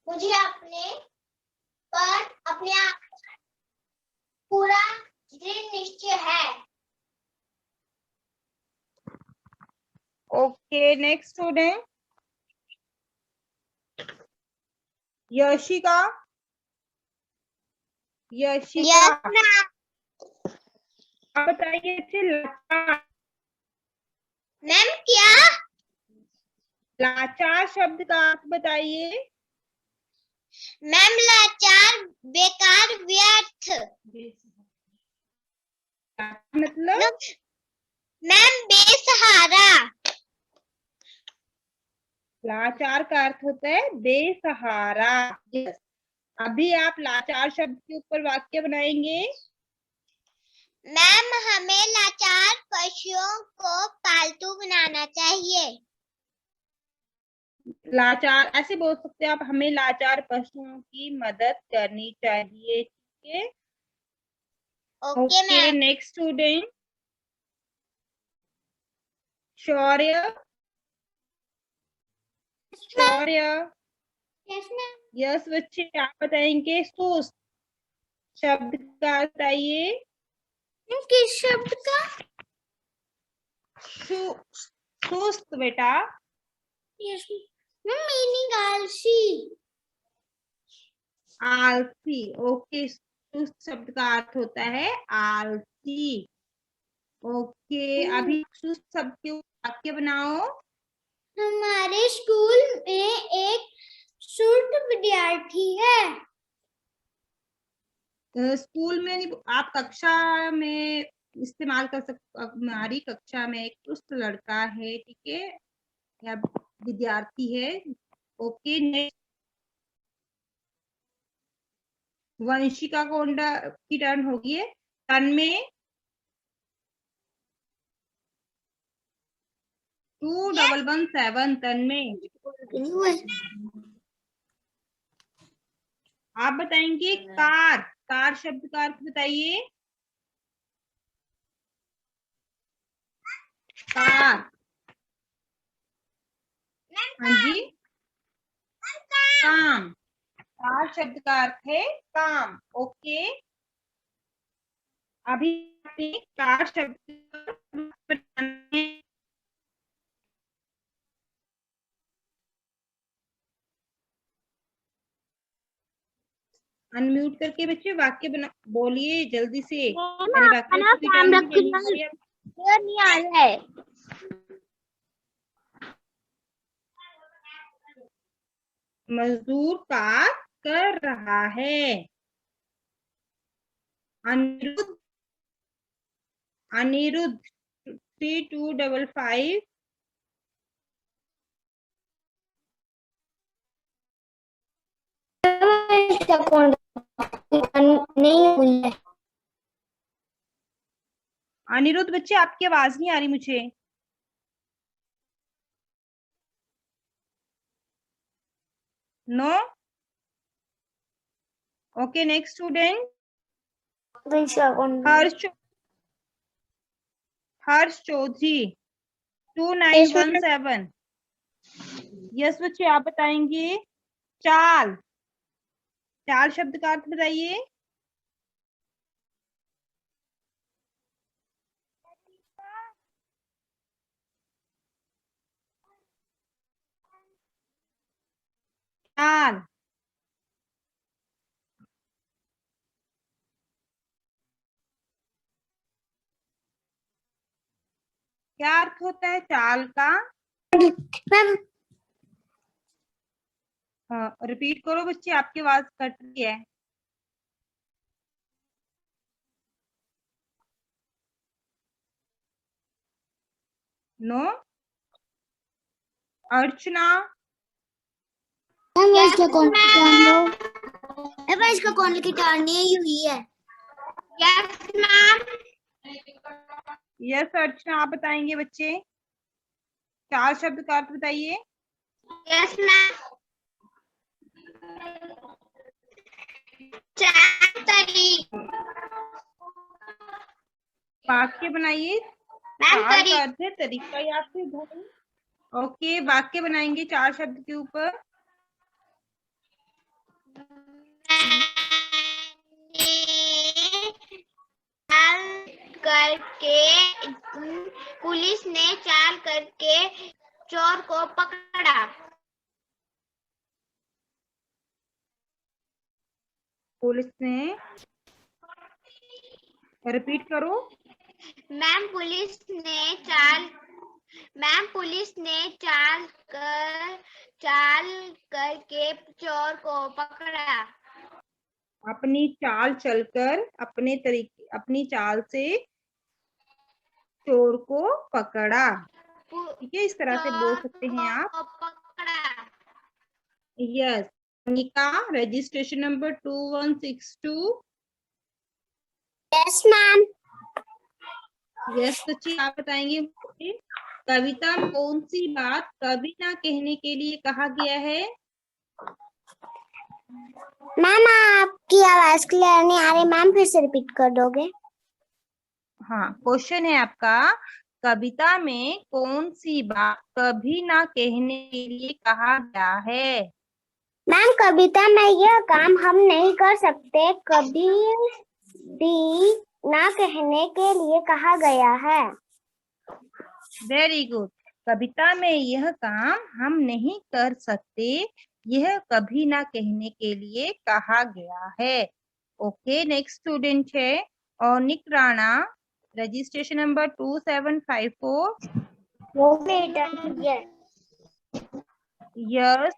मुझे अपने पर अपने आप पूरा दृढ़ निश्चय है। Okay, next student Yashika. Yashika आप बताइए लाचार। मैम क्या? लाचार शब्द का अर्थ बताइए। मैम लाचार बेकार व्यर्थ। मतलब मैम बेसहारा। लाचार का अर्थ होता है बेसहारा। यस, अभी आप लाचार शब्द के ऊपर वाक्य बनाएंगे। मैम हमें लाचार पशुओं को पालतू बनाना चाहिए। लाचार ऐसे बोल सकते हैं आप, हमें लाचार पशुओं की मदद करनी चाहिए। ठीक है, ओके मैम। नेक्स्ट स्टूडेंट शौर्य। शौर्य यस बच्चे, आप बताएंगे सुस्त शब्द का बताइए। किस शब्द का? सुस्त बेटा। मीनिंग आलसी। आलसी। ओके, सुस्त शब्द का अर्थ होता है आलसी। ओके, अभी सुस्त शब्द के वाक्य बनाओ। हमारे स्कूल में एक सुस्त विद्यार्थी है। स्कूल में नहीं, आप कक्षा में इस्तेमाल कर सकते। हमारी कक्षा में एक सुस्त लड़का है, ठीक है, या विद्यार्थी है। ओके, नेक्स्ट वंशिका कोंडा की टर्न होगी है। तन्मय 2117। तन्मय आप बताएंगे कार। कार शब्द का अर्थ बताइए। कार। हाँ जी, काम। कार शब्द का अर्थ है काम। ओके, अभी कार शब्द अनम्यूट करके बच्चे वाक्य बना, बोलिए जल्दी से। मैंने वैकल्पिक की टर्न भी ले ली हमारी। नहीं आ रहा है। मजदूर कार्य कर रहा है। अनिरुद्ध। अनिरुद्ध 3255। नहीं हुई है। अनिरुद्ध बच्चे, आपकी आवाज नहीं आ रही मुझे। नो। ओके, नेक्स्ट स्टूडेंट हर्ष चौधरी 2917। यस बच्चे, आप बताएंगे चाल। चाल शब्द का अर्थ बताइए। चाल। क्या अर्थ होता है चाल का? मैम हाँ, रिपीट करो बच्चे, आपकी आवाज कट रही है। नो। अर्चना। इसका कौन की टर्न नहीं हुई है। Yes ma'am. यस अर्चना, आप बताएंगे बच्चे चाल शब्द का अर्थ बताइए। Yes ma'am. वाक्य बनाइए। चाल का अर्थ है तरीका या फिर धर्म। ओके, वाक्य बनाएंगे चार शब्द के ऊपर। पुलिस ने चाल करके चोर को पकड़ा। पुलिस ने, रिपीट करो। मैम पुलिस ने चाल करके चोर को पकड़ा। अपनी चाल चलकर, अपनी चाल से चोर को पकड़ा। ठीक है, इस तरह से बोल सकते हैं आप। पकड़ा। यस। निका, registration number 2162। Yes ma'am. Yes बच्चे, आप बताएंगे मुझे कविता में कौन सी बात कभी ना कहने के लिए कहा गया है? मैम आपकी आवाज क्लियर नहीं आ रही, मैम फिर से रिपीट कर दोगे? हाँ, क्वेश्चन है आपका, कविता में कौन सी बात कभी ना कहने के लिए कहा गया है? मैम कविता में यह काम हम नहीं कर सकते कभी भी ना कहने के लिए कहा गया है। Very good. कविता में यह काम हम नहीं कर सकते, यह कभी ना कहने के लिए कहा गया है। ओके, नेक्स्ट स्टूडेंट है औनिक राणा, रजिस्ट्रेशन नंबर 2754। यस,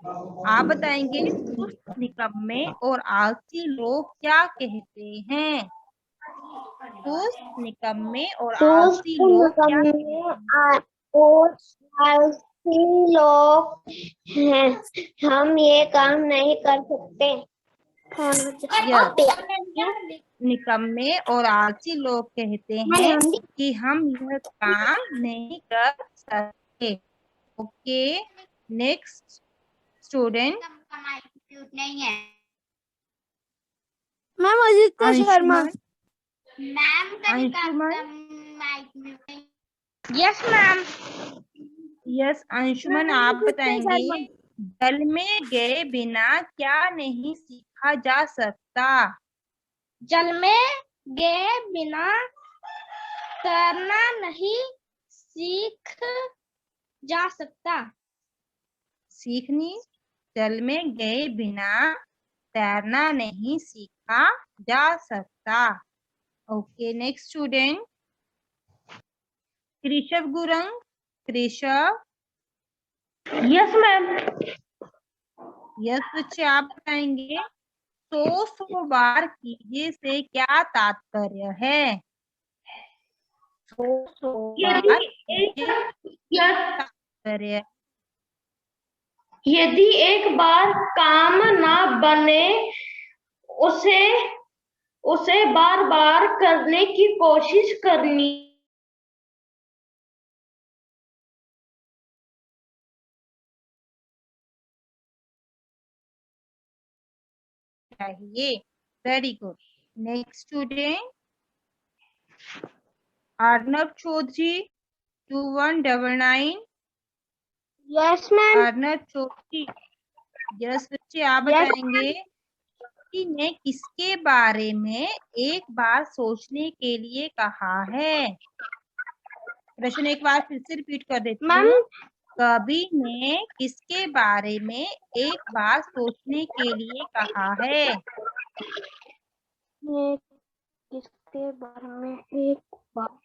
आप बताएंगे सुस्त, निकम्मे और आलसी लोग क्या कहते हैं? सुस्त, निकम्मे और आलसी लोग क्या लोग हैं, हम ये काम नहीं कर सकते। निकम्मे और आलसी लोग कहते हैं कि हम यह काम नहीं कर सकते। Okay, next student. नहीं है ma'am, Ajit Sharma. Ma'am yes ma'am. Yes Anshuman, आप बताएंगे जल में गए बिना क्या नहीं सीखा जा सकता? जल में गए बिना तैरना नहीं सीख जा सकता। सीखनी, जल में गए बिना तैरना नहीं सीखा जा सकता। Okay, next student Krishav Gurung. Krishav. Yes ma'am. Yes बच्चे, आप बताएंगे 100 बार कीजिए से क्या तात्पर्य है? 100 बार कीजिए तात्पर्य। यदि एक बार काम ना बने उसे बार बार करने की कोशिश करनी चाहिए। Very good. Next student Arnab Chaudhary, 2199। Yes ma'am. Arnab Chaudhary. Yes बच्चे, आप बताएंगे ने किसके बारे में एक बार सोचने के लिए कहा है? प्रश्न एक बार फिर से रिपीट कर देती हूँ। कवि ने किसके बारे में एक बार सोचने के लिए कहा है? किसके बारे में एक बार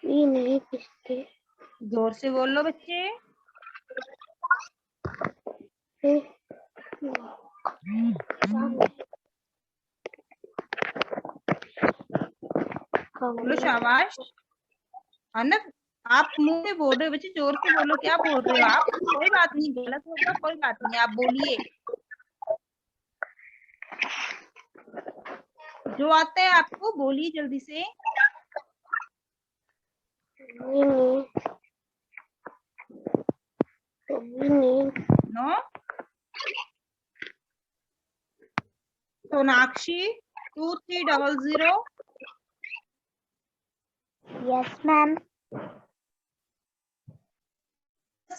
नहीं, किसके जोर से बोल लो बच्चे। बोलो शाबाश। अनक, आप मुंह में बोल रहे हो बच्चे, जोर से बोलो, क्या बोल रहे हो आप? कोई बात नहीं, गलत होगा कोई बात नहीं, आप बोलिए। जो आता है आपको बोलिए जल्दी से। नो। सोनाक्षी 2300। Yes ma'am.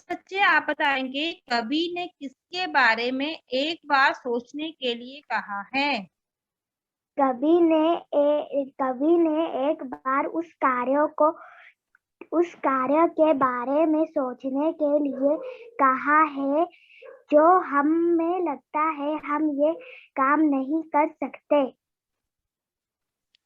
बच्चे आप बताएंगे कवि ने किसके बारे में एक बार सोचने के लिए कहा है? कवि ने एक बार उस कार्य के बारे में सोचने के लिए कहा है जो हमें लगता है हम ये काम नहीं कर सकते।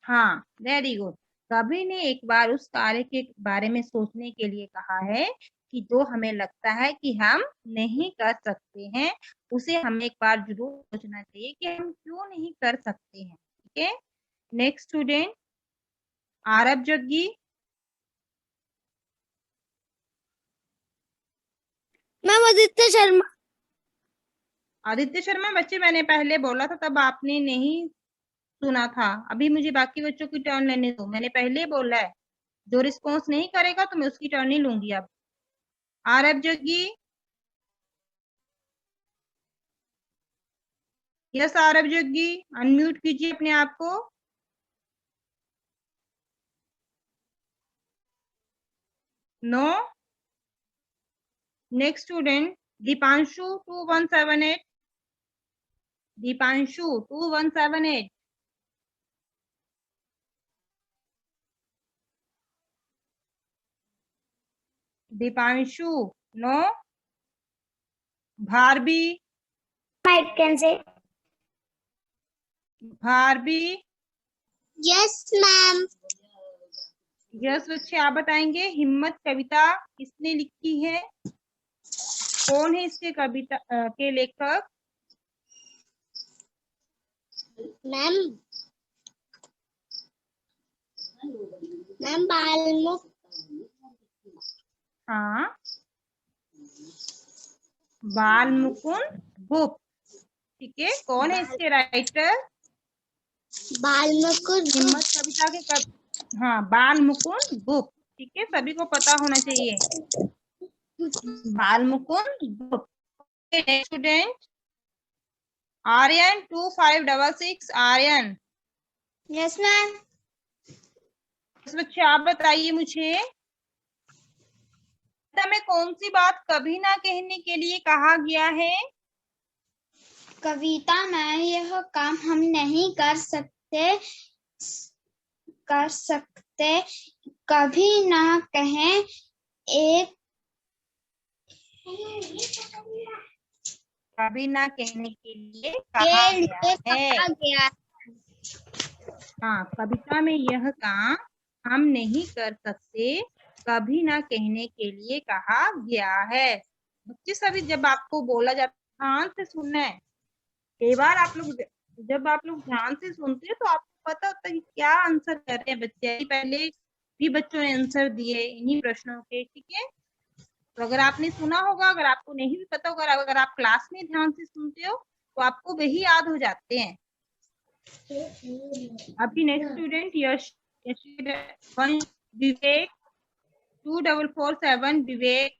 हाँ, वेरी गुड। कवि ने एक बार उस कार्य के बारे में सोचने के लिए कहा है कि जो हमें लगता है कि हम नहीं कर सकते हैं, उसे हमें एक बार जरूर सोचना चाहिए कि हम क्यों नहीं कर सकते हैं। ठीक है, next student Aarav Jaggi. Ma'am Aditya Sharma. Aditya Sharma बच्चे मैंने पहले बोला था तब आपने नहीं सुना था। अभी मुझे बाकी बच्चों की टर्न लेने दो, मैंने पहले ही बोला है जो रिस्पॉन्स नहीं करेगा तो मैं उसकी टर्न नहीं लूंगी। अब आरव जग्गी। यस आरव जग्गी, अनम्यूट कीजिए अपने आप को। No. Next student Deepanshu 2178। Deepanshu 2178। Deepanshu no. Bharvi. Might can say Bharvi. yes ma'am। Yes बच्चे आप बताएंगे हिम्मत कविता किसने लिखी है? कौन है इसके कविता के लेखक? मैम बालमुख। हाँ, बाल मुकुंद गुप्त। ठीक है, कौन है इसके राइटर? बालमुकुंद हिम्मत कविता के हाँ, बाल मुकुंद गुप्त। ठीक है, सभी को पता होना चाहिए Bal Mukund Gupt. Student Aryan 2566। Aryan. Yes ma'am. बच्चे आप बताइए मुझे में कौन सी बात कभी ना कहने के लिए कहा गया है? कविता में यह काम हम नहीं कर सकते कभी ना कहें एक कभी ना कहने के लिए कहा गया है। हाँ, कविता में यह काम हम नहीं कर सकते कभी ना कहने के लिए कहा गया है। बच्चे सभी जब आपको बोला जाता है ध्यान से सुनना है। कई बार आप लोग जब आप लोग ध्यान से सुनते हैं तो आपको पता होता है कि क्या आंसर कर रहे हैं बच्चे। पहले भी बच्चों ने आंसर दिए इन्हीं प्रश्नों के। ठीक है, तो अगर आपने सुना होगा, अगर आपको नहीं भी पता होगा, अगर आप क्लास में ध्यान से सुनते हो तो आपको वही याद हो जाते हैं। अभी next student Yash Vivek 2447। Vivek.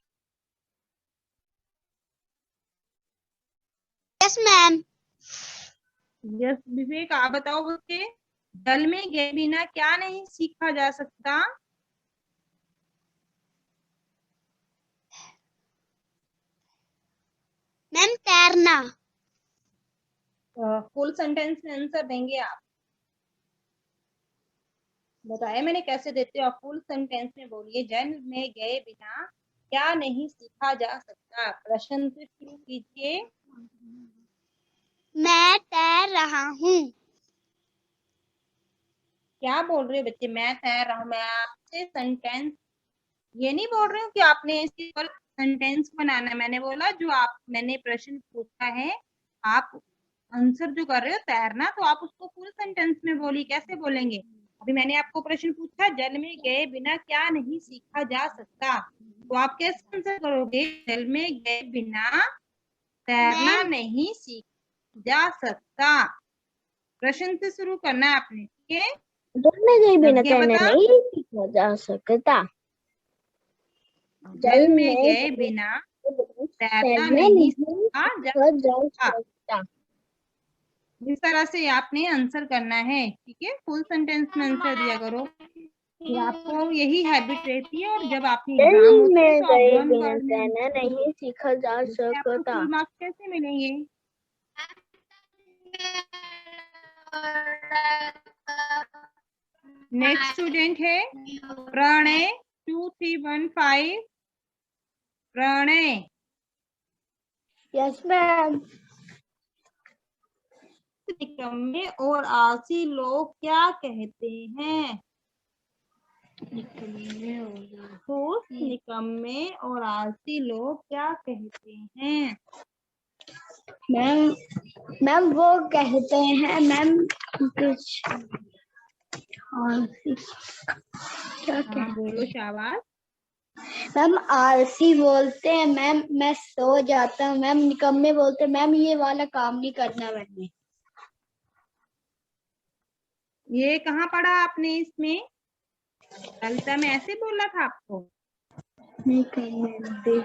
Yes ma'am. Yes Vivek आप बताओ बच्चे जल में गए बिना क्या नहीं सीखा जा सकता? मैम तैरना। फुल सेंटेंस में आंसर देंगे आप। बताया मैंने कैसे देते हो आप। फुल सेंटेंस में बोलिए जल में गए बिना क्या नहीं सीखा जा सकता। प्रश्न से शुरू कीजिए। मैं तैर रहा हूँ। क्या बोल रहे हो बच्चे? मैं तैर रहा हूँ। मैं आपसे सेंटेंस ये नहीं बोल रही हूँ कि आपने इसके ऊपर सेंटेंस बनाना है। मैंने बोला जो मैंने प्रश्न पूछा है आप आंसर जो कर रहे हो तैरना, तो आप उसको फुल सेंटेंस में बोलिए। कैसे बोलेंगे? अभी मैंने आपको प्रश्न पूछा जल में गए बिना क्या नहीं सीखा जा सकता, तो आप कैसे आंसर करोगे? जल में गए बिना तैरना नहीं सीख जा सकता। प्रश्न से शुरू करना है आपने। ठीक है, जल में गए बिना तैरना बता नहीं सीखा जा सकता। जल में गए बिना तैरना नहीं सीखा जा सकता। इस तरह से आपने आंसर करना है। ठीक है, फुल सेंटेंस में आंसर दिया करो। कि आपको यही हैबिट रहती है और जब आपके एग्जाम होते हैं तो आप वन वर्ड में नहीं सीखा जा आपको सकता। फुल मार्क्स कैसे मिलेंगे? नेक्स्ट स्टूडेंट है प्रणय 2315। Pranay, yes ma'am. निकम्मे और आलसी लोग क्या कहते हैं? निकम्मे और आलसी लोग क्या कहते हैं? मैम वो कहते हैं मैम कुछ और क्या हाँ बोलो शाबाश। मैम आलसी बोलते हैं मैम मैं सो जाता हूँ। मैम निकम्मे बोलते हैं मैम ये वाला काम नहीं करना मैंने। ये कहाँ पढ़ा आपने इसमें? कविता में ऐसे बोला था आपको? नहीं करने।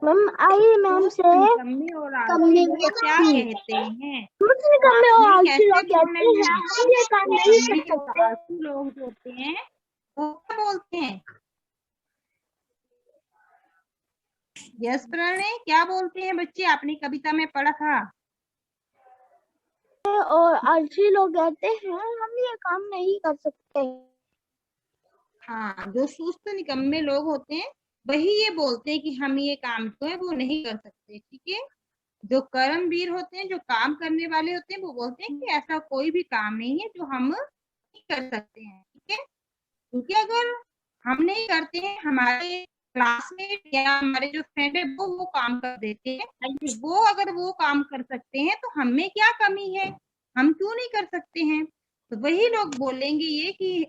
मैम आई मैम से निकम्मे और आलसी लोग क्या कहते हैं? निकम्मे और आलसी लोग बोलना कहते हैं हम ये काम नहीं कर निकम्मे और सकते। आलसी लोग जो होते हैं वो क्या बोलते हैं? यस प्रणय, क्या बोलते हैं बच्चे? आपने कविता में पढ़ा था। और आलसी लोग कहते हैं हम ये काम नहीं कर सकते। हाँ, जो सुस्त निकम्मे लोग होते हैं वही ये बोलते हैं कि हम ये काम जो है वो नहीं कर सकते। ठीक है, जो कर्मवीर होते हैं, जो काम करने वाले होते हैं, वो बोलते हैं कि ऐसा कोई भी काम नहीं है जो हम नहीं कर सकते हैं। ठीक है, क्योंकि अगर हम नहीं करते हैं, हमारे क्लासमेट या हमारे जो फ्रेंड है वो काम कर देते हैं, वो अगर वो काम कर सकते हैं तो हम में क्या कमी है, हम क्यों नहीं कर सकते हैं? तो वही लोग बोलेंगे ये कि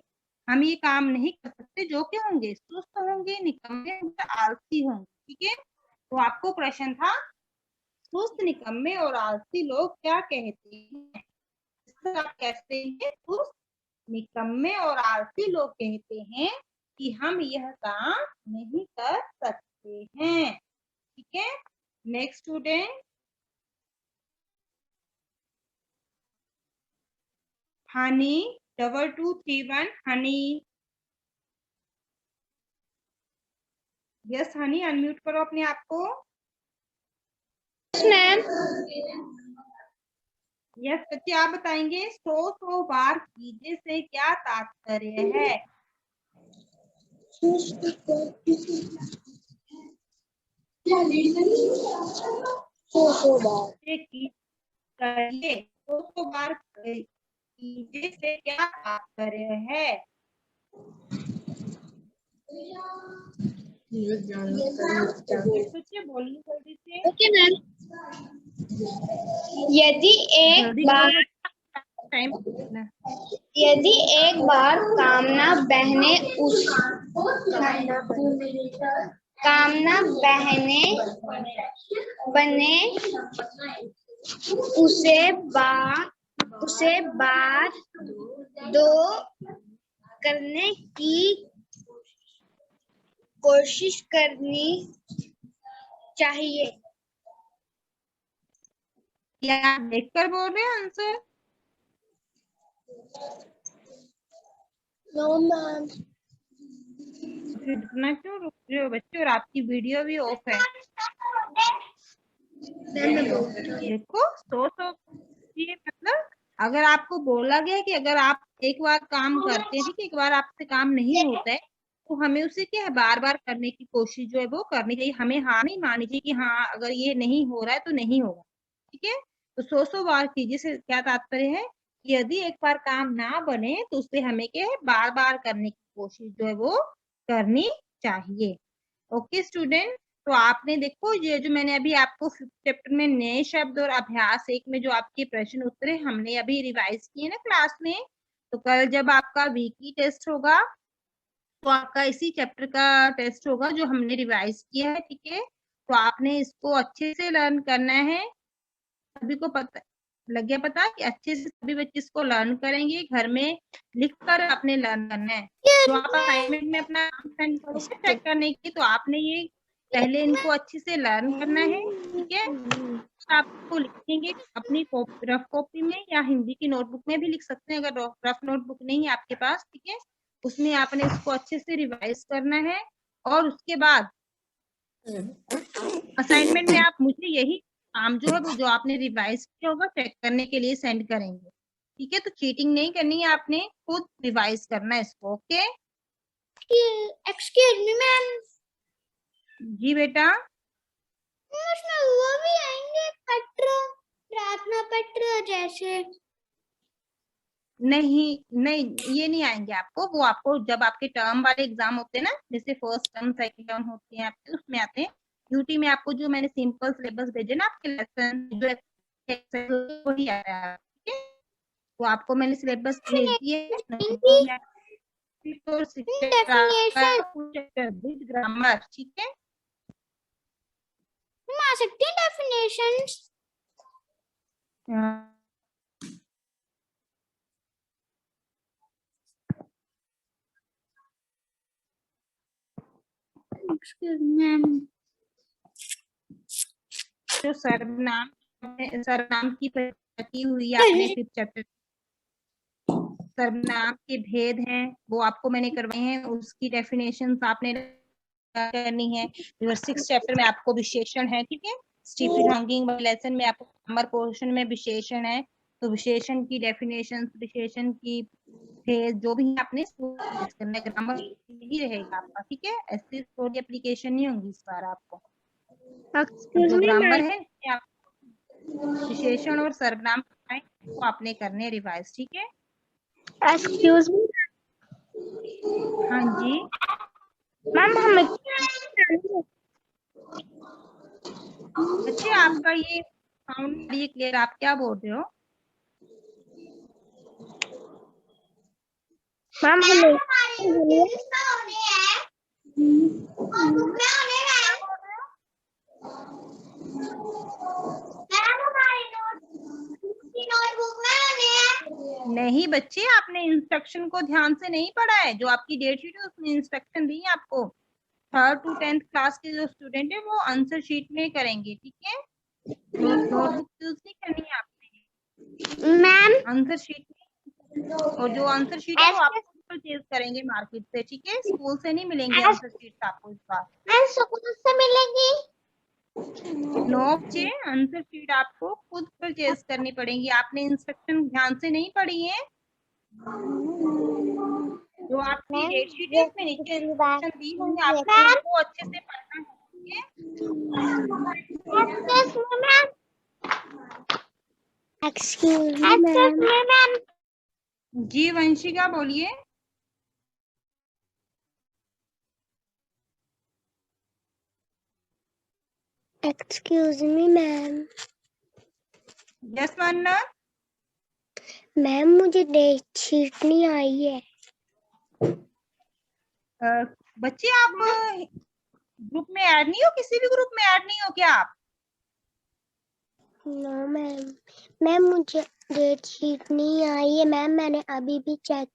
हम ये काम नहीं कर सकते, जो कि होंगे सुस्त होंगे, निकम्मे होंगे, आलसी होंगे। ठीक है, तो आपको प्रश्न था सुस्त, निकम्मे और आलसी लोग क्या कहते हैं? आप कहते हैं सुस्त, निकम्मे और आलसी लोग कहते हैं कि हम यह काम नहीं कर सकते हैं। ठीक है, next student Honey 2231। Honey, yes Honey, unmute करो अपने आप को। मैम यस बच्चे, आप बताएंगे 100 बार कीजिए से क्या तात्पर्य है? करिए 100 बार कीजिए से क्या तात्पर्य है? बच्चे बोलिए जल्दी से। Okay ma'am. यदि एक बार कामना बने उसे बार दो करने की कोशिश करनी चाहिए। क्या आप देखकर बोल रहे हैं आंसर? No ma'am. इतना क्यों रुक रहे हो बच्चे? और आपकी वीडियो भी ऑफ है। देखो 100 ये मतलब अगर आपको बोला गया कि अगर आप एक बार काम करते हैं, ठीक है, एक बार आपसे काम नहीं होता है तो हमें उसे क्या है बार बार करने की कोशिश जो है वो करनी चाहिए। हमें हार नहीं माननी चाहिए कि हाँ अगर ये नहीं हो रहा है तो नहीं होगा। ठीक है, तो 100 बार कीजिए से क्या तात्पर्य है कि यदि एक बार काम ना बने तो उसे हमें क्या है बार बार करने की कोशिश जो है वो करनी चाहिए। ओके स्टूडेंट, तो आपने देखो ये जो मैंने अभी आपको 5th चैप्टर में नए शब्द और अभ्यास 1 में जो आपके प्रश्न उत्तर है हमने अभी रिवाइज किए ना क्लास में। तो कल जब आपका वीकली टेस्ट होगा तो आपका इसी चैप्टर का टेस्ट होगा जो हमने रिवाइज किया है। ठीक है, तो आपने इसको अच्छे से लर्न करना है। सभी को पता लग गया पता कि अच्छे से सभी बच्चे इसको लर्न करेंगे, घर में लिखकर आपने लर्न करना है। तो आप असाइनमेंट में अपना काम सेंड करोगे चेक करने की, तो आपने ये पहले इनको अच्छे से लर्न करना है, ठीक है। आपको लिखेंगे अपनी रफ कॉपी में या हिंदी की नोटबुक में भी लिख सकते हैं, अगर रफ नोटबुक नहीं है आपके पास, ठीक है। उसमें आपने इसको अच्छे से रिवाइज करना है और उसके बाद असाइनमेंट में आप मुझे यही काम जो है वो जो आपने रिवाइज किया होगा चेक करने के लिए सेंड करेंगे, ठीक है। तो चीटिंग नहीं करनी है, आपने खुद रिवाइज करना है इसको, ओके। एक्सक्यूज मी मैम, जी बेटा। उसमें वो भी आएंगे पत्र, प्रार्थना पत्र जैसे? नहीं नहीं, ये नहीं आएंगे आपको, वो आपको जब आपके टर्म वाले एग्जाम होते हैं ना, जैसे फर्स्ट टर्म सेकंड टर्म होते हैं आपके, उसमें आते हैं। यूटी में आपको जो मैंने सिंपल सिलेबस भेजे ना आपके लेसन जो वही आ रहा है, ठीक है। तो आपको मैंने सिलेबस भेज दिया है, ग्रामर, ठीक है। आ सकती है डेफिनेशंस? एक्सक्यूज मैम, जो सर्वनाम की की हुई है आपने 5th चैप्टर, सर्वनाम के भेद हैं वो आपको मैंने करवाए हैं, उसकी डेफिनेशंस आपने करनी है। 6th चैप्टर में आपको विशेषण है, ठीक है। स्टीफन हॉकिंग लेसन में आपको ग्रामर पोर्शन में विशेषण है, तो विशेषण की डेफिनेशंस, विशेषण की भेद जो भी आपने करना है, ग्रामर ही रहेगा आपका, ठीक है। ऐसी थोड़ी एप्लीकेशन नहीं होंगी इस बार आपको। जो ग्रामर है आप विशेषण और सर्वनाम वो आपने करने रिवाइज, ठीक है। एक्सक्यूज मी हाँ जी मैम, हमें बच्चे, आपका ये साउंड ये क्लियर, आप क्या बोल रहे हो? मैम हमें नहीं बच्चे, आपने इंस्ट्रक्शन को ध्यान से नहीं पढ़ा है। जो आपकी डेट शीट है उसमें इंस्ट्रक्शन दी है आपको। 3rd to 10th क्लास के जो स्टूडेंट है वो आंसर शीट में करेंगे, ठीक है। नोटबुक यूज नहीं करनी है आपने मैम आंसर शीट में, और जो आंसर शीट है वो आप परचेज करेंगे मार्केट से, ठीक है। स्कूल से नहीं मिलेंगे आंसर शीट आपको इस बार। मैम स्कूल से मिलेगी। नो बच्चे, आंसर शीट आपको खुद परचेज करनी पड़ेगी, आपने इंस्ट्रक्शन ध्यान से नहीं पढ़ी है। जो आपकी डेट शीट है उसमें नीचे इंस्ट्रक्शन दी हुई है, आपको उनको अच्छे से पढ़ना है। Excuse me ma'am. जी वंशिका बोलिए। Excuse me ma'am. यस वन्ना। मैम मुझे डेट शीट नहीं आई है। बच्चे आप ग्रुप में ऐड नहीं हो, किसी भी ग्रुप में ऐड नहीं हो क्या आप? नो मैम, मैम मुझे डेट शीट नहीं आई है मैम, मैंने अभी भी चेक